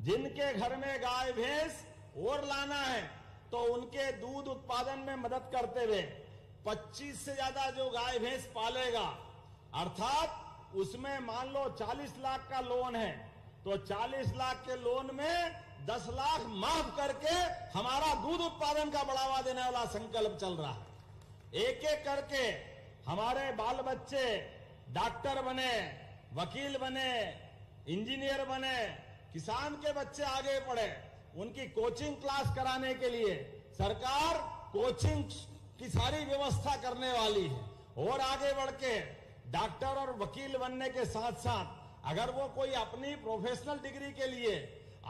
जिनके घर में गाय भैंस और लाना है तो उनके दूध उत्पादन में मदद करते हुए 25 से ज्यादा जो गाय भैंस पालेगा, अर्थात उसमें मान लो 40 लाख का लोन है तो 40 लाख के लोन में 10 लाख माफ करके हमारा दूध उत्पादन का बढ़ावा देने वाला संकल्प चल रहा है। एक एक करके हमारे बाल बच्चे डॉक्टर बने, वकील बने, इंजीनियर बने, किसान के बच्चे आगे पढ़े, उनकी कोचिंग क्लास कराने के लिए सरकार कोचिंग की सारी व्यवस्था करने वाली है। और आगे बढ़ के डॉक्टर और वकील बनने के साथ साथ अगर वो कोई अपनी प्रोफेशनल डिग्री के लिए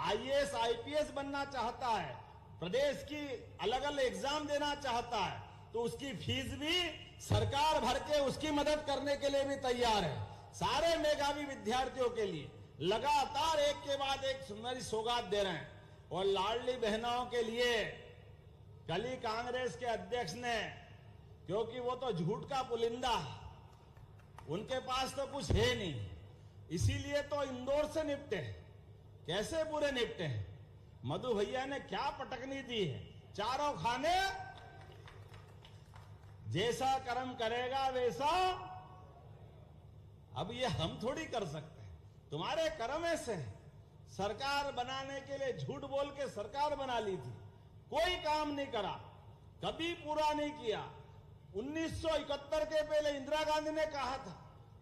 आईएएस आईपीएस बनना चाहता है, प्रदेश की अलग अलग एग्जाम देना चाहता है, तो उसकी फीस भी सरकार भर के उसकी मदद करने के लिए भी तैयार है। सारे मेधावी विद्यार्थियों के लिए लगातार एक के बाद एक सुंदर सौगात दे रहे हैं। और लाडली बहनों के लिए कल ही कांग्रेस के अध्यक्ष ने, क्योंकि वो तो झूठ का पुलिंदा है, उनके पास तो कुछ है नहीं, इसीलिए तो इंदौर से निपटे हैं। कैसे पूरे निपटे हैं? मधु भैया ने क्या पटकनी दी है, चारों खाने, जैसा कर्म करेगा वैसा। अब ये हम थोड़ी कर सकते हैं, तुम्हारे कर्म ऐसे हैं। सरकार बनाने के लिए झूठ बोल के सरकार बना ली थी, कोई काम नहीं करा, कभी पूरा नहीं किया। 1971 के पहले इंदिरा गांधी ने कहा था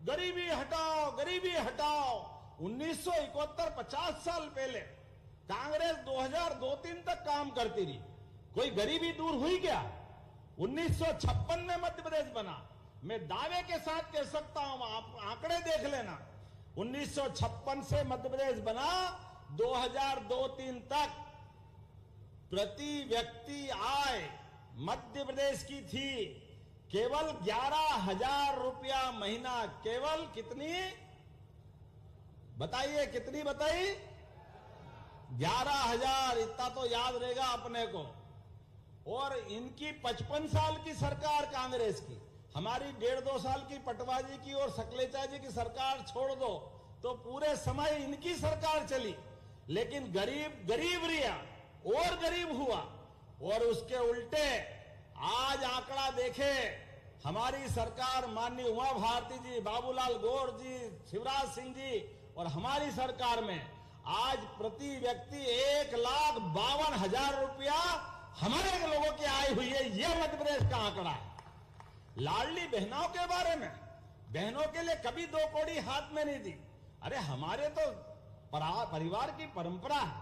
गरीबी हटाओ, गरीबी हटाओ। 1971 50 साल पहले कांग्रेस 2002-3 तक काम करती रही, कोई गरीबी दूर हुई क्या? 1956 में मध्य प्रदेश बना। मैं दावे के साथ कह सकता हूं, आप आंकड़े देख लेना। 1956 से मध्य प्रदेश बना, 2002-3 तक प्रति व्यक्ति आय मध्य प्रदेश की थी केवल 11,000 रुपया महीना। केवल कितनी बताइए, कितनी बताई? 11,000। इतना तो याद रहेगा अपने को। और इनकी 55 साल की सरकार कांग्रेस की, हमारी 1.5-2 साल की पटवाजी की और सकलेचा जी की सरकार छोड़ दो तो पूरे समय इनकी सरकार चली। लेकिन गरीब रिया और गरीब हुआ। और उसके उल्टे आज आंकड़ा देखे, हमारी सरकार माननीय उमा भारती जी, बाबूलाल गौर जी, शिवराज सिंह जी और हमारी सरकार में आज प्रति व्यक्ति 1,52,000 रुपया हमारे लोगों की आय हुई है। यह मध्य प्रदेश का आंकड़ा है। लाडली बहनों के बारे में, बहनों के लिए कभी 2 कौड़ी हाथ में नहीं दी। अरे हमारे तो परिवार की परंपरा है,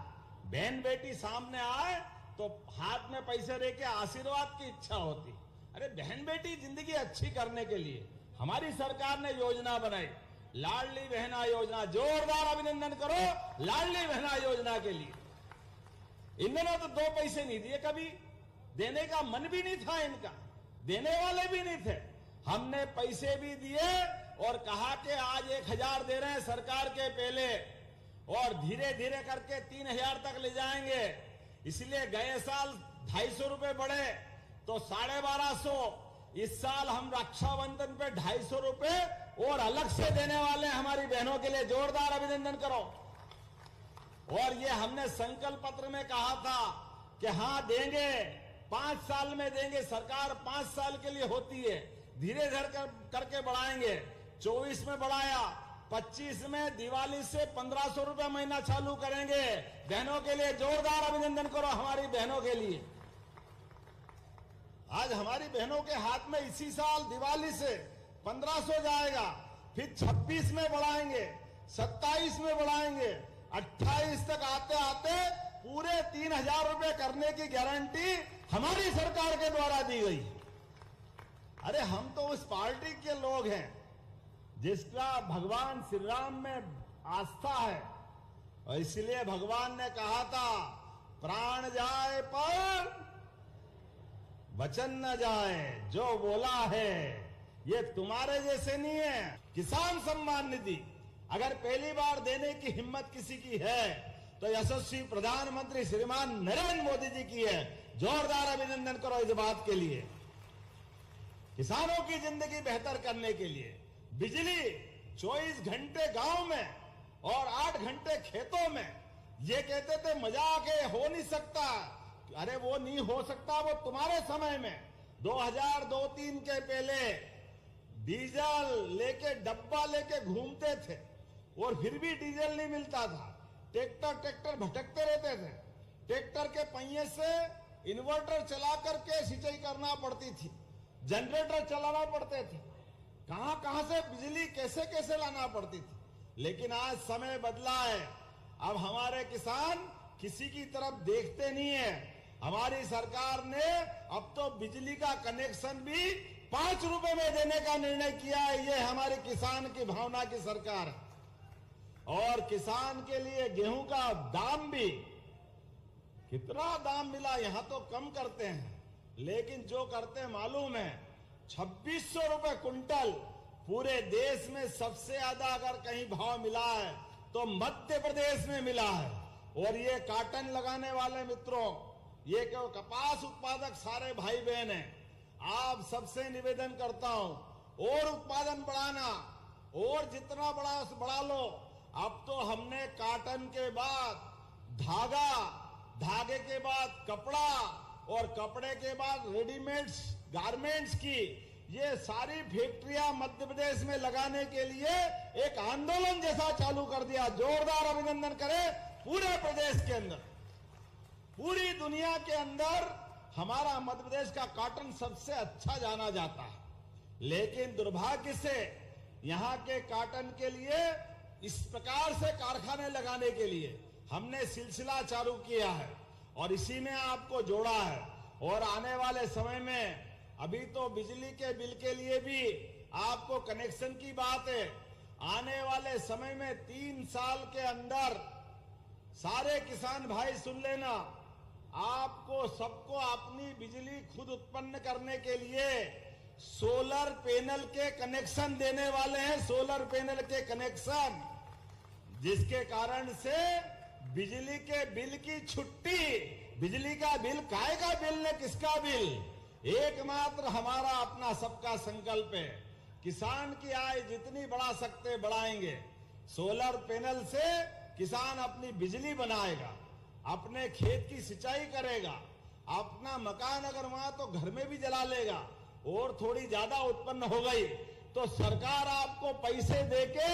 बहन बेटी सामने आए तो हाथ में पैसे दे के आशीर्वाद की इच्छा होती। अरे बहन बेटी जिंदगी अच्छी करने के लिए हमारी सरकार ने योजना बनाई, लाडली बहना योजना। जोरदार अभिनंदन करो लाडली बहना योजना के लिए। इन्होंने तो 2 पैसे नहीं दिए, कभी देने का मन भी नहीं था इनका, देने वाले भी नहीं थे। हमने पैसे भी दिए और कहा कि आज 1,000 दे रहे हैं सरकार के पहले, और धीरे धीरे करके 3,000 तक ले जाएंगे। इसलिए गए साल 250 रुपए बढ़े तो 1250। इस साल हम रक्षाबंधन पे 250 रुपए और अलग से देने वाले हैं हमारी बहनों के लिए। जोरदार अभिनंदन करो। और ये हमने संकल्प पत्र में कहा था कि हां देंगे, 5 साल में देंगे। सरकार 5 साल के लिए होती है, धीरे धीरे करके बढ़ाएंगे। 24 में बढ़ाया, 25 में दिवाली से 1,500 रुपए महीना चालू करेंगे बहनों के लिए। जोरदार अभिनंदन करो हमारी बहनों के लिए। आज हमारी बहनों के हाथ में इसी साल दिवाली से 1,500 जाएगा, फिर 26 में बढ़ाएंगे, 27 में बढ़ाएंगे, 28 तक आते आते पूरे 3,000 रुपए करने की गारंटी हमारी सरकार के द्वारा दी गई। अरे हम तो उस पार्टी के लोग हैं जिसका भगवान श्री राम में आस्था है, और इसलिए भगवान ने कहा था प्राण जाए पर वचन न जाए। जो बोला है ये तुम्हारे जैसे नहीं है। किसान सम्मान निधि अगर पहली बार देने की हिम्मत किसी की है तो यशस्वी प्रधानमंत्री श्रीमान नरेंद्र मोदी जी की है। जोरदार अभिनंदन करो इस बात के लिए। किसानों की जिंदगी बेहतर करने के लिए बिजली 24 घंटे गांव में और 8 घंटे खेतों में, ये कहते थे मजाक है, हो नहीं सकता। अरे वो नहीं हो सकता, वो तुम्हारे समय में 2002-3 के पहले डीजल लेके डब्बा लेके घूमते थे और फिर भी डीजल नहीं मिलता था। ट्रैक्टर भटकते रहते थे। ट्रैक्टर के पहिए से इन्वर्टर चला करके सिंचाई करना पड़ती थी, जनरेटर चलाना पड़ते थे, कहां से बिजली कैसे कैसे लाना पड़ती थी। लेकिन आज समय बदला है, अब हमारे किसान किसी की तरफ देखते नहीं है। हमारी सरकार ने अब तो बिजली का कनेक्शन भी 5 रुपए में देने का निर्णय किया है। ये हमारे किसान की भावना की सरकार है। और किसान के लिए गेहूं का दाम भी, कितना दाम मिला, यहां तो कम करते हैं, लेकिन जो करते हैं मालूम है, 2600 रुपए कुंटल। पूरे देश में सबसे ज्यादा अगर कहीं भाव मिला है तो मध्य प्रदेश में मिला है। और ये काटन लगाने वाले मित्रों, ये क्यों कपास उत्पादक सारे भाई बहन हैं, आप सबसे निवेदन करता हूं और उत्पादन बढ़ाना, और जितना बढ़ा लो। अब तो हमने काटन के बाद धागा, धागे के बाद कपड़ा और कपड़े के बाद रेडीमेड्स गारमेंट्स की ये सारी फैक्ट्रियां मध्य प्रदेश में लगाने के लिए एक आंदोलन जैसा चालू कर दिया। जोरदार अभिनंदन करें पूरे प्रदेश के अंदर। पूरी दुनिया के अंदर हमारा मध्य प्रदेश का कॉटन सबसे अच्छा जाना जाता है, लेकिन दुर्भाग्य से यहां के कॉटन के लिए इस प्रकार से कारखाने लगाने के लिए हमने सिलसिला चालू किया है और इसी में आपको जोड़ा है। और आने वाले समय में, अभी तो बिजली के बिल के लिए भी आपको कनेक्शन की बात है, आने वाले समय में 3 साल के अंदर सारे किसान भाई सुन लेना, आपको सबको अपनी बिजली खुद उत्पन्न करने के लिए सोलर पैनल के कनेक्शन देने वाले हैं। सोलर पैनल के कनेक्शन, जिसके कारण से बिजली के बिल की छुट्टी। बिजली का बिल काय का बिल ने किसका बिल, एकमात्र हमारा अपना सबका संकल्प है। किसान की आय जितनी बढ़ा सकते बढ़ाएंगे। सोलर पैनल से किसान अपनी बिजली बनाएगा, अपने खेत की सिंचाई करेगा, अपना मकान अगर वहां तो घर में भी जला लेगा, और थोड़ी ज्यादा उत्पन्न हो गई तो सरकार आपको पैसे देके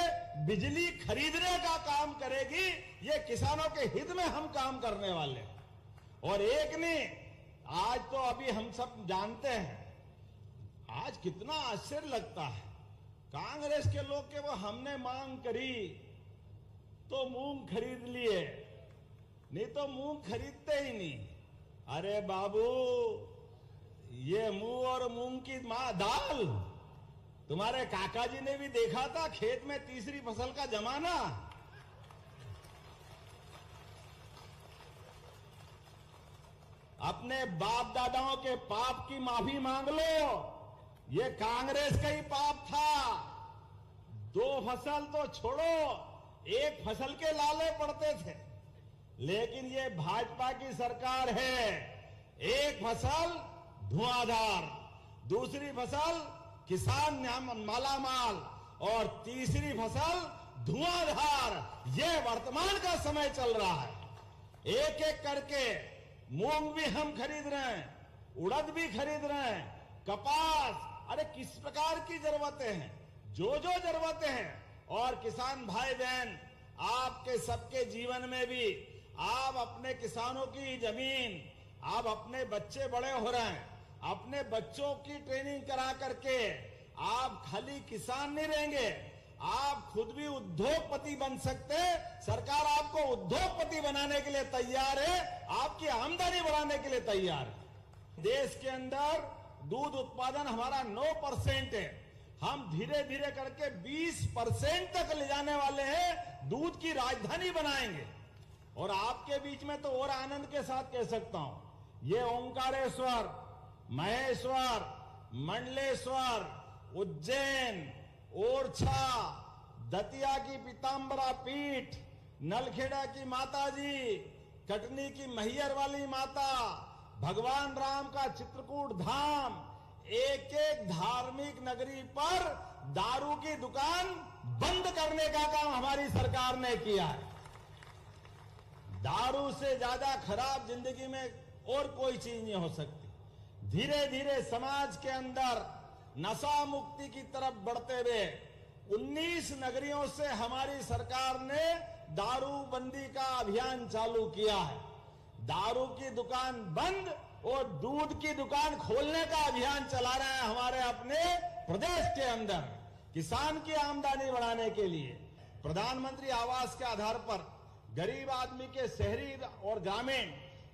बिजली खरीदने का काम करेगी। ये किसानों के हित में हम काम करने वाले। और एक नहीं, आज तो अभी हम सब जानते हैं, आज कितना आश्चर्य लगता है, कांग्रेस के लोग के वो हमने मांग करी तो मूंग खरीद लिए, नहीं तो मूंग खरीदते ही नहीं। अरे बाबू, ये मूंग और मूंग की दाल, तुम्हारे काका जी ने भी देखा था खेत में तीसरी फसल का जमाना। अपने बाप दादाओं के पाप की माफी मांग लो। ये कांग्रेस का ही पाप था। 2 फसल तो छोड़ो, 1 फसल के लाले पड़ते थे। लेकिन ये भाजपा की सरकार है, 1 फसल धुआंधार, दूसरी फसल किसान मालामाल, और तीसरी फसल धुआंधार। ये वर्तमान का समय चल रहा है। एक एक करके मूंग भी हम खरीद रहे हैं, उड़द भी खरीद रहे हैं, कपास। अरे किस प्रकार की जरूरतें हैं, जो जो जरूरतें हैं। और किसान भाई बहन, आपके सबके जीवन में भी आप अपने किसानों की जमीन, आप अपने बच्चे बड़े हो रहे हैं, अपने बच्चों की ट्रेनिंग करा करके आप खाली किसान नहीं रहेंगे, आप खुद भी उद्योगपति बन सकते हैं। सरकार आपको उद्योगपति बनाने के लिए तैयार है, आपकी आमदनी बढ़ाने के लिए तैयार है। देश के अंदर दूध उत्पादन हमारा 9% है, हम धीरे धीरे करके 20% तक ले जाने वाले हैं, दूध की राजधानी बनाएंगे। और आपके बीच में तो और आनंद के साथ कह सकता हूं, ये ओंकारेश्वर, महेश्वर, मंडलेश्वर, उज्जैन, ओरछा, दतिया की पीताम्बरा पीठ, नलखेड़ा की माता जी, कटनी की मैहर वाली माता, भगवान राम का चित्रकूट धाम, एक एक धार्मिक नगरी पर दारू की दुकान बंद करने का काम हमारी सरकार ने किया है। दारू से ज्यादा खराब जिंदगी में और कोई चीज नहीं हो सकती। धीरे धीरे समाज के अंदर नशा मुक्ति की तरफ बढ़ते हुए 19 नगरियों से हमारी सरकार ने दारूबंदी का अभियान चालू किया है। दारू की दुकान बंद और दूध की दुकान खोलने का अभियान चला रहे हैं हमारे अपने प्रदेश के अंदर, किसान की आमदनी बढ़ाने के लिए। प्रधानमंत्री आवास के आधार पर गरीब आदमी के शहरी और ग्रामीण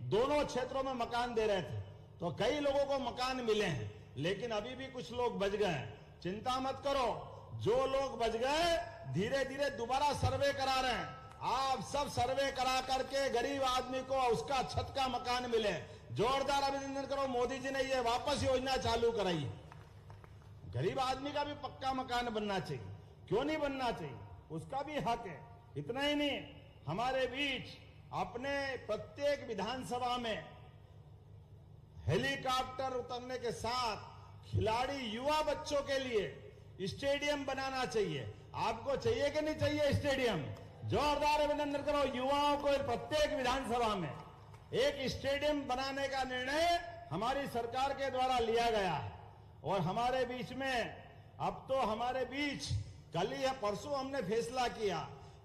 दोनों क्षेत्रों में मकान दे रहे थे, तो कई लोगों को मकान मिले हैं, लेकिन अभी भी कुछ लोग बच गए हैं। चिंता मत करो, जो लोग बच गए धीरे धीरे दोबारा सर्वे करा रहे हैं। आप सब सर्वे करा करके गरीब आदमी को उसका छत का मकान मिले। जोरदार अभिनंदन करो, मोदी जी ने ये वापस योजना चालू कराई है। गरीब आदमी का भी पक्का मकान बनना चाहिए, क्यों नहीं बनना चाहिए, उसका भी हक है। इतना ही नहीं, हमारे बीच अपने प्रत्येक विधानसभा में हेलीकॉप्टर उतरने के साथ खिलाड़ी युवा बच्चों के लिए स्टेडियम बनाना चाहिए। आपको चाहिए कि नहीं चाहिए स्टेडियम? जोरदार अभिनंदन करो, युवाओं को प्रत्येक विधानसभा में एक स्टेडियम बनाने का निर्णय हमारी सरकार के द्वारा लिया गया है। और हमारे बीच में अब तो हमारे बीच कल ही या परसों हमने फैसला किया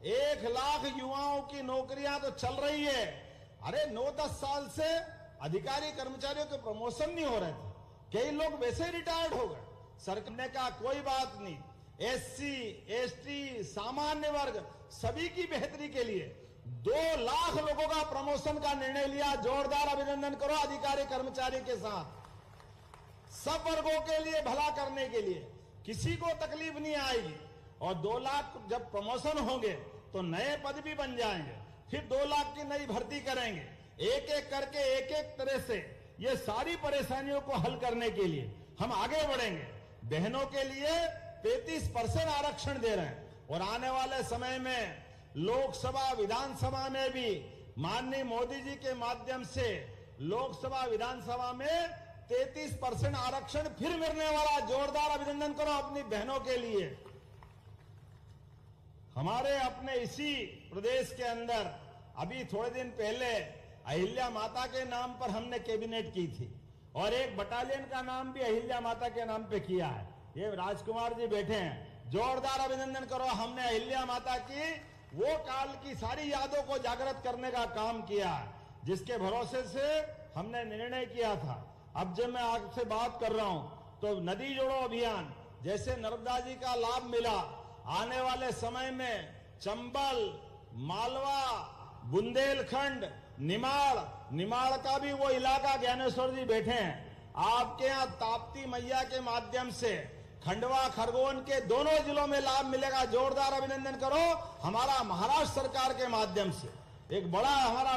1 लाख युवाओं की नौकरियां तो चल रही है। अरे 9-10 साल से अधिकारी कर्मचारियों के प्रमोशन नहीं हो रहे थे, कई लोग वैसे रिटायर्ड हो गए। सरकार ने कहा कोई बात नहीं, SC, ST, सामान्य वर्ग सभी की बेहतरी के लिए 2 लाख लोगों का प्रमोशन का निर्णय लिया। जोरदार अभिनंदन करो अधिकारी कर्मचारी के साथ, सब वर्गों के लिए भला करने के लिए, किसी को तकलीफ नहीं आएगी। और 2 लाख जब प्रमोशन होंगे तो नए पद भी बन जाएंगे, फिर 2 लाख की नई भर्ती करेंगे। एक एक करके एक एक तरह से ये सारी परेशानियों को हल करने के लिए हम आगे बढ़ेंगे। बहनों के लिए 33% आरक्षण दे रहे हैं और आने वाले समय में लोकसभा विधानसभा में भी माननीय मोदी जी के माध्यम से लोकसभा विधानसभा में 33% आरक्षण फिर मिलने वाला। जोरदार अभिनंदन करो अपनी बहनों के लिए। हमारे अपने इसी प्रदेश के अंदर अभी थोड़े दिन पहले अहिल्या माता के नाम पर हमने कैबिनेट की थी और एक बटालियन का नाम भी अहिल्या माता के नाम पे किया है। ये राजकुमार जी बैठे हैं, जोरदार अभिनंदन करो। हमने अहिल्या माता की वो काल की सारी यादों को जागृत करने का काम किया है, जिसके भरोसे से हमने निर्णय किया था। अब जब मैं आपसे बात कर रहा हूं तो नदी जोड़ो अभियान जैसे नर्मदा जी का लाभ मिला, आने वाले समय में चंबल, मालवा, बुंदेलखंड, निमाड़ का भी वो इलाका, ज्ञानेश्वर जी बैठे हैं, आपके यहाँ ताप्ती मैया के माध्यम से खंडवा खरगोन के दोनों जिलों में लाभ मिलेगा। जोरदार अभिनंदन करो। हमारा महाराष्ट्र सरकार के माध्यम से एक बड़ा हमारा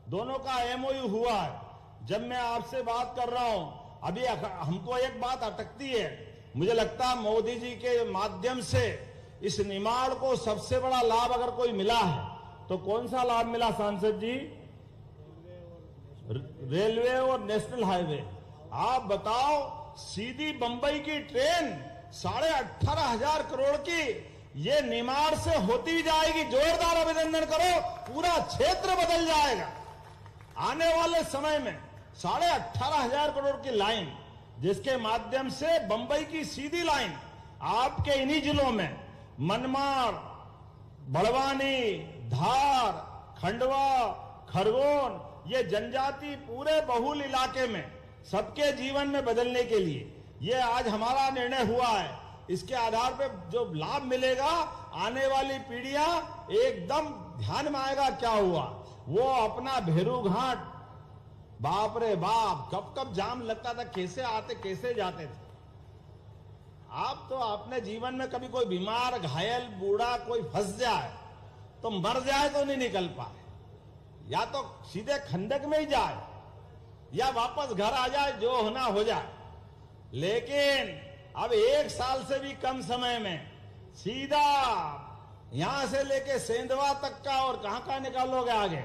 दोनों का MOU हुआ है। जब मैं आपसे बात कर रहा हूं, अभी हमको एक बात अटकती है, मुझे लगता है मोदी जी के माध्यम से इस निमाड़ को सबसे बड़ा लाभ अगर कोई मिला है तो कौन सा लाभ मिला सांसद जी? रेलवे और नेशनल हाईवे। आप बताओ, सीधी बंबई की ट्रेन 18,500 करोड़ की ये निमाड़ से होती जाएगी। जोरदार अभिनंदन करो, पूरा क्षेत्र बदल जाएगा। आने वाले समय में 18,500 करोड़ की लाइन, जिसके माध्यम से बंबई की सीधी लाइन आपके इन्हीं जिलों में मनमाड़, बड़वानी, धार, खंडवा, खरगोन, ये जनजाति पूरे बहुल इलाके में सबके जीवन में बदलने के लिए ये आज हमारा निर्णय हुआ है। इसके आधार पे जो लाभ मिलेगा, आने वाली पीढ़ियां एकदम ध्यान में आएगा क्या हुआ। वो अपना भेरू घाट, बाप रे बाप, कब कब जाम लगता था, कैसे आते कैसे जाते थे। आप तो अपने जीवन में कभी कोई बीमार, घायल, बूढ़ा कोई फंस जाए तो मर जाए तो नहीं निकल पाए, या तो सीधे खंडक में ही जाए या वापस घर आ जाए, जो होना हो जाए। लेकिन अब 1 साल से भी कम समय में सीधा यहां से लेके सेंधवा तक का, और कहां निकालोगे आगे?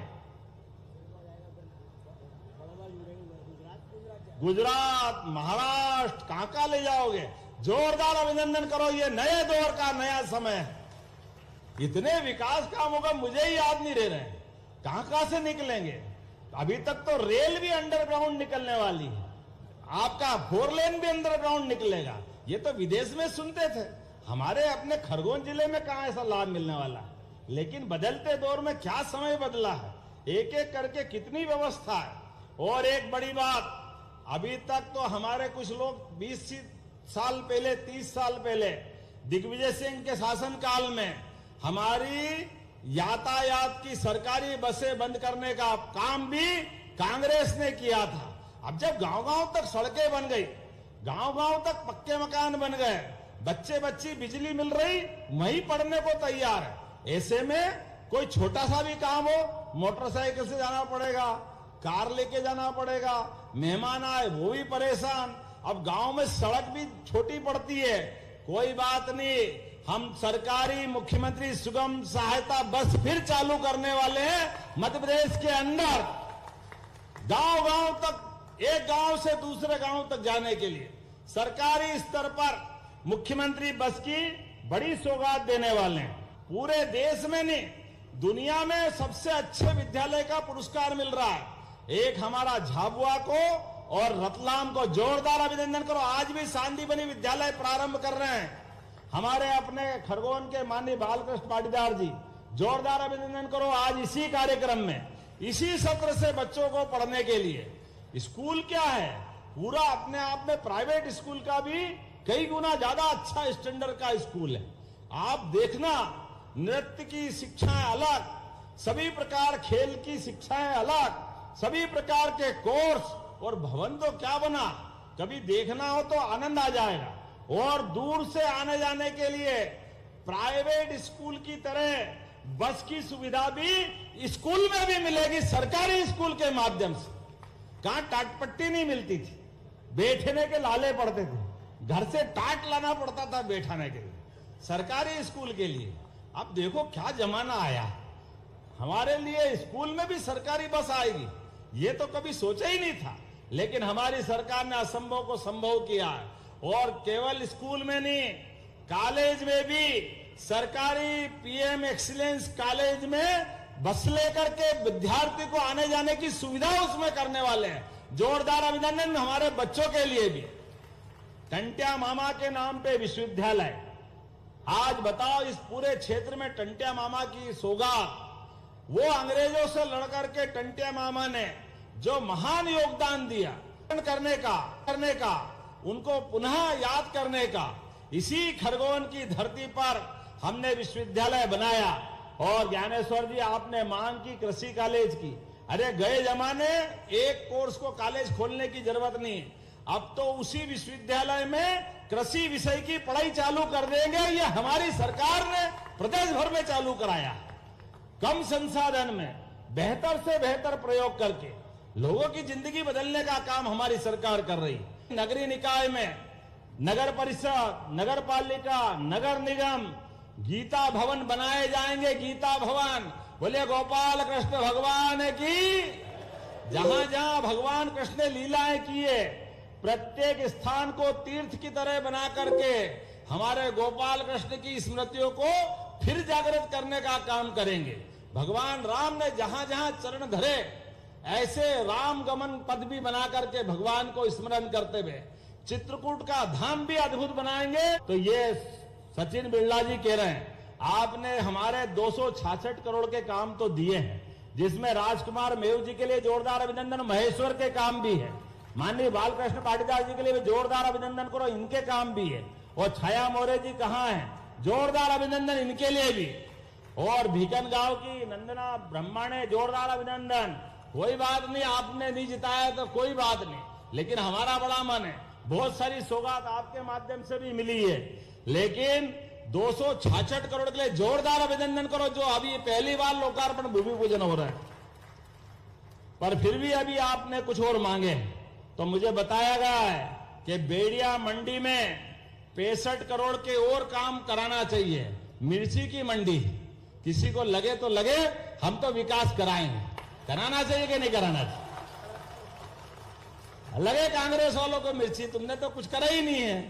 गुजरात, महाराष्ट्र, कहां ले जाओगे? जोरदार अभिनंदन करो। ये नए दौर का नया समय है। इतने विकास कामों का मुझे ही याद नहीं रह रहे हैं। कहां से निकलेंगे? अभी तक तो रेल भी अंडरग्राउंड निकलने वाली है, आपका 4 लेन भी अंडरग्राउंड निकलेगा। ये तो विदेश में सुनते थे, हमारे अपने खरगोन जिले में कहां ऐसा लाभ मिलने वाला है। लेकिन बदलते दौर में क्या समय बदला है, एक एक करके कितनी व्यवस्था है। और एक बड़ी बात, अभी तक तो हमारे कुछ लोग 20 साल पहले, 30 साल पहले दिग्विजय सिंह के शासनकाल में हमारी यातायात की सरकारी बसें बंद करने का काम भी कांग्रेस ने किया था। अब जब गांव-गांव तक सड़कें बन गई, गांव-गांव तक पक्के मकान बन गए, बच्चे बच्ची बिजली मिल रही, वहीं पढ़ने को तैयार है। ऐसे में कोई छोटा सा भी काम हो, मोटरसाइकिल से जाना पड़ेगा, कार लेके जाना पड़ेगा, मेहमान आए वो भी परेशान। अब गांव में सड़क भी छोटी पड़ती है, कोई बात नहीं, हम सरकारी मुख्यमंत्री सुगम सहायता बस फिर चालू करने वाले हैं मध्य प्रदेश के अंदर, गांव-गांव तक, एक गांव से दूसरे गांव तक जाने के लिए सरकारी स्तर पर मुख्यमंत्री बस की बड़ी सौगात देने वाले हैं। पूरे देश में नहीं, दुनिया में सबसे अच्छे विद्यालय का पुरस्कार मिल रहा है। एक हमारा झाबुआ को और रतलाम को जोरदार अभिनंदन करो। आज भी सांदीपनि विद्यालय प्रारंभ कर रहे हैं हमारे अपने खरगोन के माननीय बालकृष्ण पाटीदार जी, जोरदार अभिनंदन करो। आज इसी कार्यक्रम में, इसी सत्र से बच्चों को पढ़ने के लिए स्कूल क्या है, पूरा अपने आप में प्राइवेट स्कूल का भी कई गुना ज्यादा अच्छा स्टैंडर्ड का स्कूल है। आप देखना, नृत्य की शिक्षाएं अलग, सभी प्रकार खेल की शिक्षाएं अलग, सभी प्रकार के कोर्स, और भवन तो क्या बना, कभी देखना हो तो आनंद आ जाएगा। और दूर से आने जाने के लिए प्राइवेट स्कूल की तरह बस की सुविधा भी स्कूल में भी मिलेगी, सरकारी स्कूल के माध्यम से। कहां टाटपट्टी नहीं मिलती थी, बैठने के लाले पड़ते थे, घर से टाट लाना पड़ता था बैठाने के लिए, सरकारी स्कूल के लिए। अब देखो क्या जमाना आया, हमारे लिए स्कूल में भी सरकारी बस आएगी, ये तो कभी सोचा ही नहीं था। लेकिन हमारी सरकार ने असंभव को संभव किया है। और केवल स्कूल में नहीं, कॉलेज में भी सरकारी पीएम एक्सीलेंस कॉलेज में बस लेकर के विद्यार्थी को आने जाने की सुविधा उसमें करने वाले हैं। जोरदार अभिनंदन हमारे बच्चों के लिए भी। टंट्या मामा के नाम पे विश्वविद्यालय, आज बताओ इस पूरे क्षेत्र में टंट्या मामा की सौगात, वो अंग्रेजों से लड़कर के टंट्या मामा ने जो महान योगदान दिया करने का उनको पुनः याद करने का, इसी खरगोन की धरती पर हमने विश्वविद्यालय बनाया। और ज्ञानेश्वर जी, आपने मांग की कृषि कॉलेज की, अरे गए जमाने एक कोर्स को कॉलेज खोलने की जरूरत नहीं, अब तो उसी विश्वविद्यालय में कृषि विषय की पढ़ाई चालू कर देंगे। ये हमारी सरकार ने प्रदेश भर में चालू कराया, कम संसाधन में बेहतर से बेहतर प्रयोग करके लोगों की जिंदगी बदलने का काम हमारी सरकार कर रही है। नगरीय निकाय में नगर परिषद, नगर पालिका, नगर निगम, गीता भवन बनाए जाएंगे। गीता भवन, बोले गोपाल कृष्ण भगवान की। जहां जहां भगवान कृष्ण ने लीलाएं किए, प्रत्येक स्थान को तीर्थ की तरह बना करके हमारे गोपाल कृष्ण की स्मृतियों को फिर जागृत करने का काम करेंगे। भगवान राम ने जहां जहां चरण धरे, ऐसे राम गमन पद भी बना करके भगवान को स्मरण करते हुए चित्रकूट का धाम भी अद्भुत बनाएंगे। तो ये सचिन बिरला जी कह रहे हैं, आपने हमारे 266 करोड़ के काम तो दिए हैं, जिसमें राजकुमार मेव जी के लिए जोरदार अभिनंदन, महेश्वर के काम भी है, माननीय बालकृष्ण पाटीदार जी के लिए भी जोरदार अभिनंदन करो, इनके काम भी है। और छाया मौर्य जी कहाँ हैं, जोरदार अभिनंदन इनके लिए भी। और भीकन गांव की नंदना ब्रह्माणे, जोरदार अभिनंदन। कोई बात नहीं, आपने नहीं जिताया तो कोई बात नहीं, लेकिन हमारा बड़ा मन है, बहुत सारी सौगात आपके माध्यम से भी मिली है। लेकिन 266 करोड़ के लिए जोरदार अभिनंदन करो, जो अभी पहली बार लोकार्पण भूमि पूजन हो रहा है। पर फिर भी अभी आपने कुछ और मांगे, तो मुझे बताया गया है कि बेड़िया मंडी में 65 करोड़ के और काम कराना चाहिए। मिर्ची की मंडी, किसी को लगे तो लगे, हम तो विकास कराएंगे। कराना चाहिए कि नहीं कराना चाहिए? लगे कांग्रेस वालों को मिर्ची, तुमने तो कुछ करा ही नहीं है,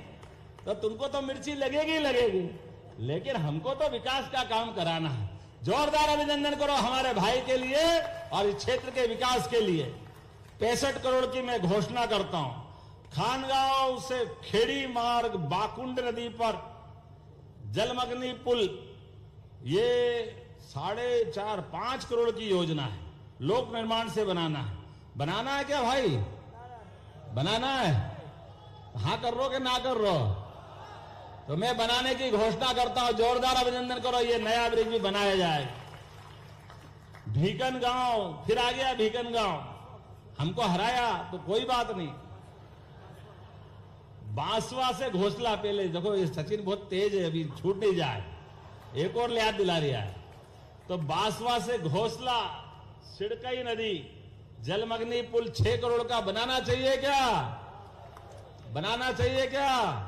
तो तुमको तो मिर्ची लगेगी लगेगी, लेकिन हमको तो विकास का काम कराना है। जोरदार अभिनंदन करो हमारे भाई के लिए और इस क्षेत्र के विकास के लिए। 65 करोड़ की मैं घोषणा करता हूं। खानगांव से खेड़ी मार्ग बाकुंड नदी पर जलमग्नी पुल, ये 4.5-5 करोड़ की योजना है। लोक निर्माण से बनाना है क्या भाई? बनाना है? हाँ कर रो कि ना कर रो? तो मैं बनाने की घोषणा करता हूं। जोरदार अभिनंदन करो, ये नया ब्रिज भी बनाया जाए। भीकन गांव, फिर आ गया भीकन गांव, हमको हराया तो कोई बात नहीं। बांसवा से घोसला, पहले देखो ये सचिन बहुत तेज है, अभी छूट नहीं जाए, एक और याद दिला रहा है। तो बांसवा से घोसला, सिड़कई नदी, जलमग्नी पुल 6 करोड़ का बनाना चाहिए क्या? बनाना चाहिए क्या?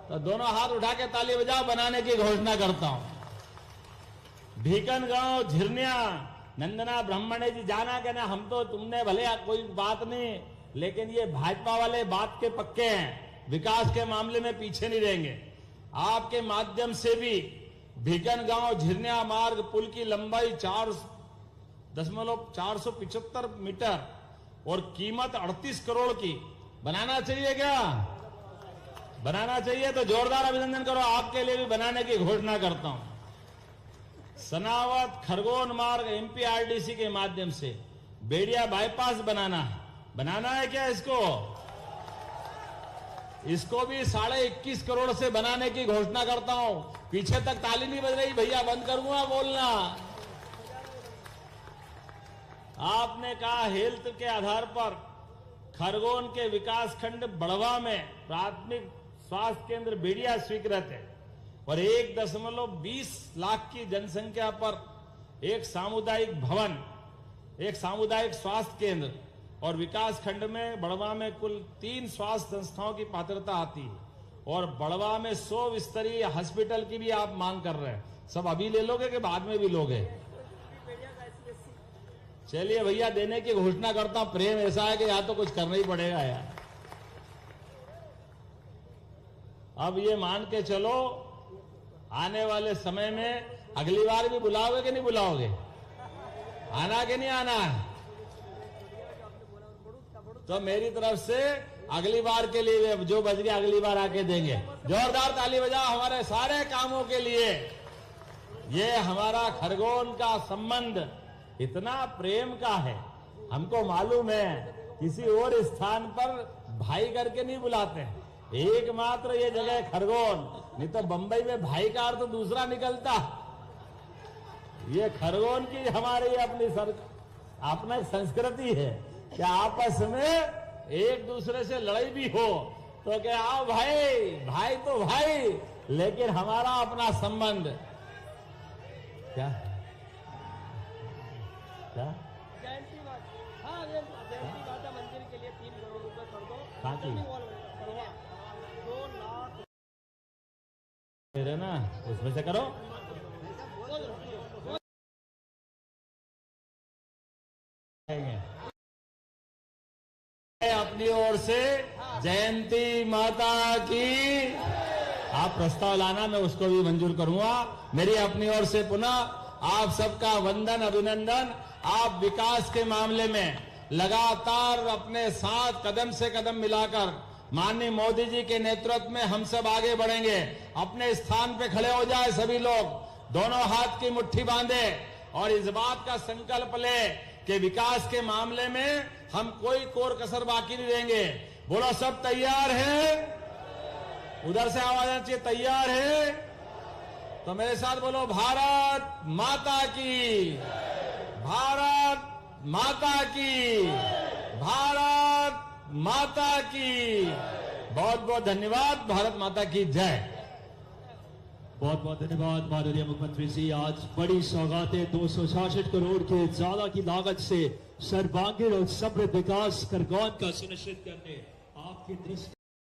तो दोनों हाथ उठा के ताली बजाओ, बनाने की घोषणा करता हूं। भीकन गांव झिरनिया, नंदना ब्राह्मणे जी जाना कहना, हम तो तुमने भले कोई बात नहीं, लेकिन ये भाजपा वाले बात के पक्के हैं, विकास के मामले में पीछे नहीं रहेंगे। आपके माध्यम से भी भीकन गांव झिरनिया मार्ग पुल की लंबाई 4.475 मीटर और कीमत 38 करोड़ की बनाना चाहिए क्या? बनाना चाहिए तो जोरदार अभिनंदन करो, आपके लिए भी बनाने की घोषणा करता हूं। सनावत खरगोन मार्ग एमपीआरडीसी के माध्यम से बेड़िया बाईपास बनाना है क्या? इसको भी 21.5 करोड़ से बनाने की घोषणा करता हूं। पीछे तक ताली नहीं बज रही भैया, बंद करूंगा बोलना। आपने कहा हेल्थ के आधार पर खरगोन के विकासखंड बड़वा में प्राथमिक स्वास्थ्य केंद्र बेड़िया स्वीकृत है और 1.20 लाख की जनसंख्या पर एक सामुदायिक भवन, एक सामुदायिक स्वास्थ्य केंद्र और विकास खंड में बड़वा में कुल 3 स्वास्थ्य संस्थाओं की पात्रता आती है और बड़वा में 100 बिस्तरीय हॉस्पिटल की भी आप मांग कर रहे हैं। सब अभी ले लोगे कि बाद में भी लोगे? चलिए भैया, देने की घोषणा करता हूं। प्रेम ऐसा है कि या तो कुछ करना ही पड़ेगा यार। अब ये मान के चलो, आने वाले समय में अगली बार भी बुलाओगे कि नहीं बुलाओगे? आना कि नहीं आना? तो मेरी तरफ से अगली बार के लिए जो बच गया अगली बार आके देंगे। जोरदार ताली बजाओ हमारे सारे कामों के लिए। ये हमारा खरगोन का संबंध इतना प्रेम का है, हमको मालूम है। किसी और स्थान पर भाई करके नहीं बुलाते हैं, एकमात्र ये जगह खरगोन, नहीं तो बंबई में भाई का अर्थ दूसरा निकलता। ये खरगोन की हमारी अपनी संस्कृति है कि आपस में एक दूसरे से लड़ाई भी हो तो क्या, आओ भाई तो भाई, लेकिन हमारा अपना संबंध क्या जयंती माता मंदिर के लिए 3 करोड़ रुपए कर दो। कहाँ की? 2 लाख मेरे ना, उसमें से करो। अपनी ओर से जयंती माता की आप प्रस्ताव लाना, मैं उसको भी मंजूर करूंगा। मेरी अपनी ओर से पुनः आप सबका वंदन, अभिनंदन। आप विकास के मामले में लगातार अपने साथ कदम से कदम मिलाकर माननीय मोदी जी के नेतृत्व में हम सब आगे बढ़ेंगे। अपने स्थान पे खड़े हो जाए सभी लोग, दोनों हाथ की मुट्ठी बांधे और इस बात का संकल्प ले कि विकास के मामले में हम कोई कोर कसर बाकी नहीं रहेंगे। बोलो सब तैयार है? उधर से आवाज आनी चाहिए, तैयार है? तो मेरे साथ बोलो, भारत माता की, भारत माता की, भारत माता की। बहुत बहुत धन्यवाद। भारत माता की जय। बहुत बहुत धन्यवाद माननीय मुख्यमंत्री जी। आज बड़ी सौगातें 266 करोड़ के ज्यादा की लागत से सर्वांगीण और समृद्ध विकास खरगोन का सुनिश्चित करने आपकी दृष्टि